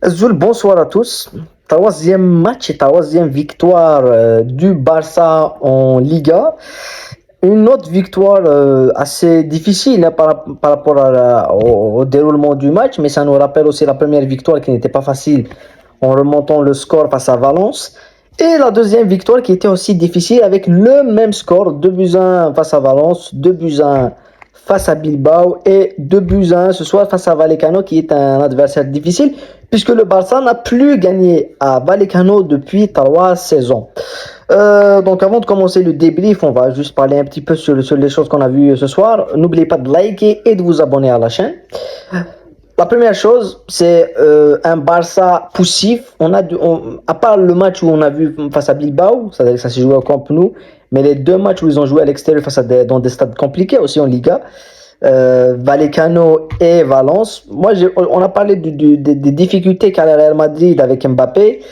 Zoul, bonsoir à tous. Troisième match et troisième victoire du Barça en Liga. Une autre victoire assez difficile hein, par rapport au déroulement du match, mais ça nous rappelle aussi la première victoire qui n'était pas facile en remontant le score face à Valence. Et la deuxième victoire qui était aussi difficile avec le même score, 2 buts 1 face à Valence, 2 buts 1 face à Bilbao et 2 buts 1 ce soir face à Vallecano qui est un adversaire difficile puisque le Barça n'a plus gagné à Vallecano depuis 3 saisons. Donc avant de commencer le débrief, on va juste parler un petit peu sur les choses qu'on a vues ce soir. N'oubliez pas de liker et de vous abonner à la chaîne. La première chose, c'est un Barça poussif. À part le match où on a vu face à Bilbao, ça s'est joué au Camp Nou, mais les deux matchs où ils ont joué à l'extérieur dans des stades compliqués aussi en Liga, Vallecano et Valence. On a parlé des difficultés qu'a le Real Madrid avec Mbappé.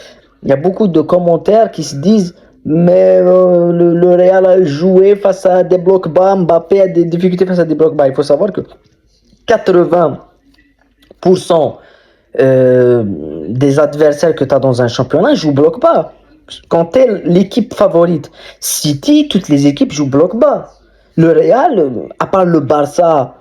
Il y a beaucoup de commentaires qui se disent mais le Real a joué face à des blocs bas, Mbappé a des difficultés face à des blocs bas. Il faut savoir que 80% des adversaires que tu as dans un championnat jouent bloc bas. Quand tu es l'équipe favorite, City, toutes les équipes jouent bloc bas. Le Real, à part le Barça,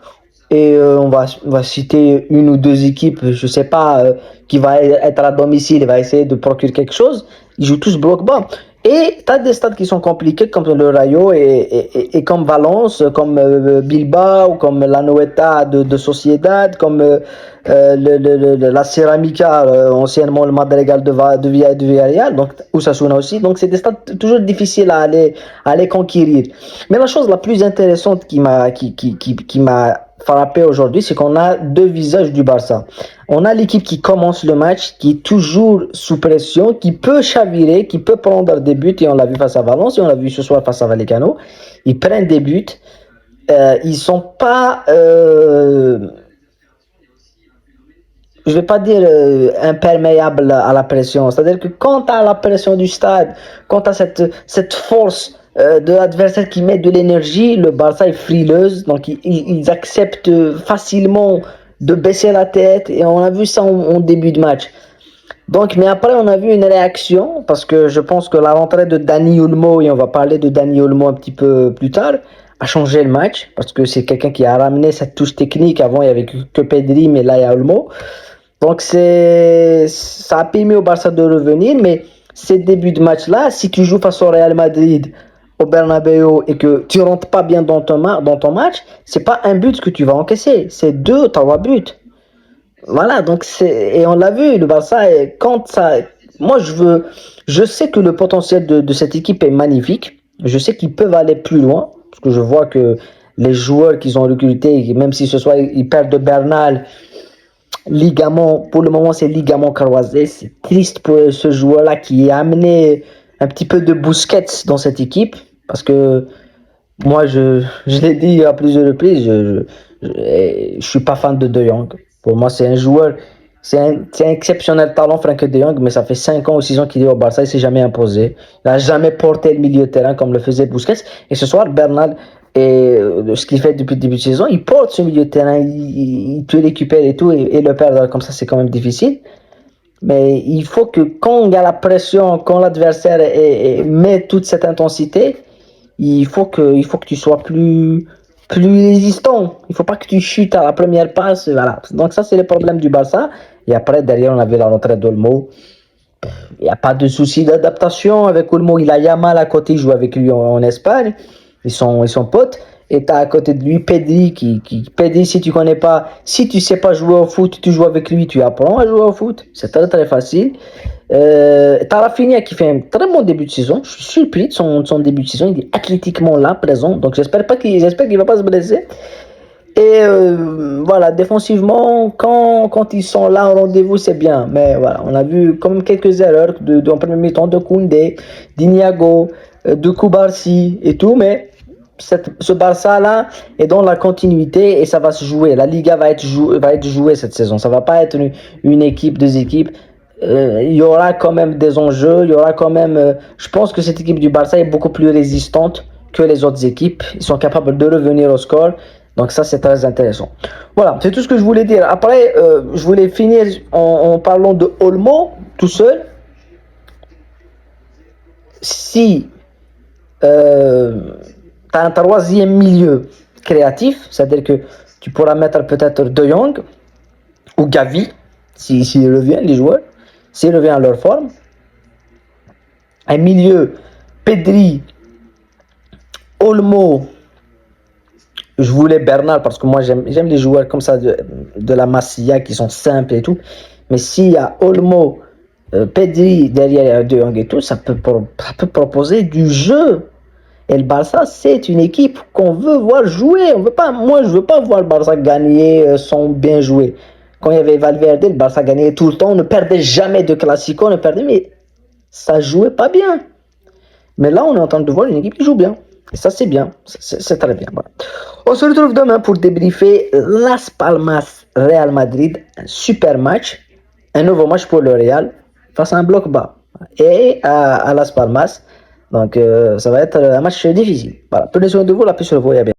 et on va citer une ou deux équipes, je sais pas, qui va être à domicile et va essayer de procurer quelque chose, ils jouent tous bloc bas. Et tu as des stades qui sont compliqués comme le Rayo et comme Valence, comme Bilbao, comme la Noeta de Sociedad, comme la Ceramica, anciennement le Madrigal de Villarreal, donc Osasuna aussi. Donc c'est des stades toujours difficiles à aller conquérir. Mais la chose la plus intéressante qui m'a frappé aujourd'hui, c'est qu'on a deux visages du Barça. On a l'équipe qui commence le match, qui est toujours sous pression, qui peut chavirer, qui peut prendre des buts, et on l'a vu face à Valence, et on l'a vu ce soir face à Vallecano. Ils prennent des buts, ils sont pas, je vais pas dire imperméables à la pression. C'est-à-dire que quand tu as la pression du stade, quand tu as cette force de l'adversaire qui met de l'énergie, le Barça est frileuse, donc ils acceptent facilement de baisser la tête, et on a vu ça en début de match. Donc, mais après, on a vu une réaction, parce que je pense que la rentrée de Dani Olmo, et on va parler de Dani Olmo un petit peu plus tard, a changé le match, parce que c'est quelqu'un qui a ramené cette touche technique. Avant, il n'y avait que Pedri, mais là, il y a Olmo. Donc, ça a permis au Barça de revenir, mais ces débuts de match-là, si tu joues face au Real Madrid, au Bernabeu, et que tu rentres pas bien dans ton match, c'est pas un but que tu vas encaisser, c'est 2, 3 buts. Voilà, et on l'a vu, le Barça, quand ça, moi je sais que le potentiel de cette équipe est magnifique. Je sais qu'ils peuvent aller plus loin, parce que je vois que les joueurs qu'ils ont recrutés, même si ce soir ils perdent de Bernal, ligament, pour le moment c'est ligament croisé, c'est triste pour ce joueur-là qui a amené un petit peu de Busquets dans cette équipe, parce que moi je l'ai dit à plusieurs reprises, je suis pas fan de De Jong. Pour moi c'est un joueur, c'est un exceptionnel talent, Frank De Jong, mais ça fait 5 ans ou 6 ans qu'il est au Barça, il s'est jamais imposé, il n'a jamais porté le milieu de terrain comme le faisait Busquets, et ce soir Bernal, et ce qu'il fait depuis le début de saison, il porte ce milieu de terrain, il peut récupérer et tout, et le perdre comme ça, c'est quand même difficile. Mais il faut que quand il y a la pression, quand l'adversaire met toute cette intensité, il faut que tu sois plus résistant. Il faut pas que tu chutes à la première passe. Voilà. Donc ça, c'est le problème du Barça. Et après, derrière, on avait la retraite d'Olmo. Il n'y a pas de souci d'adaptation avec Olmo. Il a Yamal à côté, il joue avec lui en Espagne. Ils sont potes. Et tu as à côté de lui Pedri, Pedri, si tu connais pas, si tu sais pas jouer au foot, tu joues avec lui, tu apprends à jouer au foot. C'est très très facile. T'as Rafinha qui fait un très bon début de saison. Je suis surpris de son début de saison. Il est athlétiquement là, présent. Donc j'espère qu'il va pas se blesser. Et voilà, défensivement, quand ils sont là en rendez-vous, c'est bien. Mais voilà, on a vu comme quelques erreurs en premier mi-temps de Koundé, d'Iniago, de Koubarsi et tout. Mais ce Barça-là est dans la continuité et ça va se jouer. La Liga va être jouée cette saison. Ça va pas être une équipe, deux équipes. Il y aura quand même des enjeux. Il y aura quand même. Je pense que cette équipe du Barça est beaucoup plus résistante que les autres équipes. Ils sont capables de revenir au score. Donc ça, c'est très intéressant. Voilà, c'est tout ce que je voulais dire. Après, je voulais finir en parlant de Olmo, tout seul. Si tu as un troisième milieu créatif, c'est-à-dire que tu pourras mettre peut-être De Jong ou Gavi, s'ils reviennent, les joueurs, s'ils reviennent à leur forme. Un milieu Pedri, Olmo, je voulais Bernal parce que moi j'aime les joueurs comme ça de la Masia qui sont simples et tout. Mais s'il y a Olmo, Pedri derrière De Jong et tout, ça peut proposer du jeu. Et le Barça, c'est une équipe qu'on veut voir jouer. On veut pas, moi, je veux pas voir le Barça gagner sans bien jouer. Quand il y avait Valverde, le Barça gagnait tout le temps. On ne perdait jamais de Classico, on ne perdait, mais ça jouait pas bien. Mais là, on est en train de voir une équipe qui joue bien. Et ça, c'est bien. C'est très bien. Voilà. On se retrouve demain pour débriefer Las Palmas Real Madrid. Un super match. Un nouveau match pour le Real face à un bloc bas. Et à Las Palmas. Donc, ça va être un match difficile. Voilà. Prenez soin de vous. La paix sur vous et à bientôt.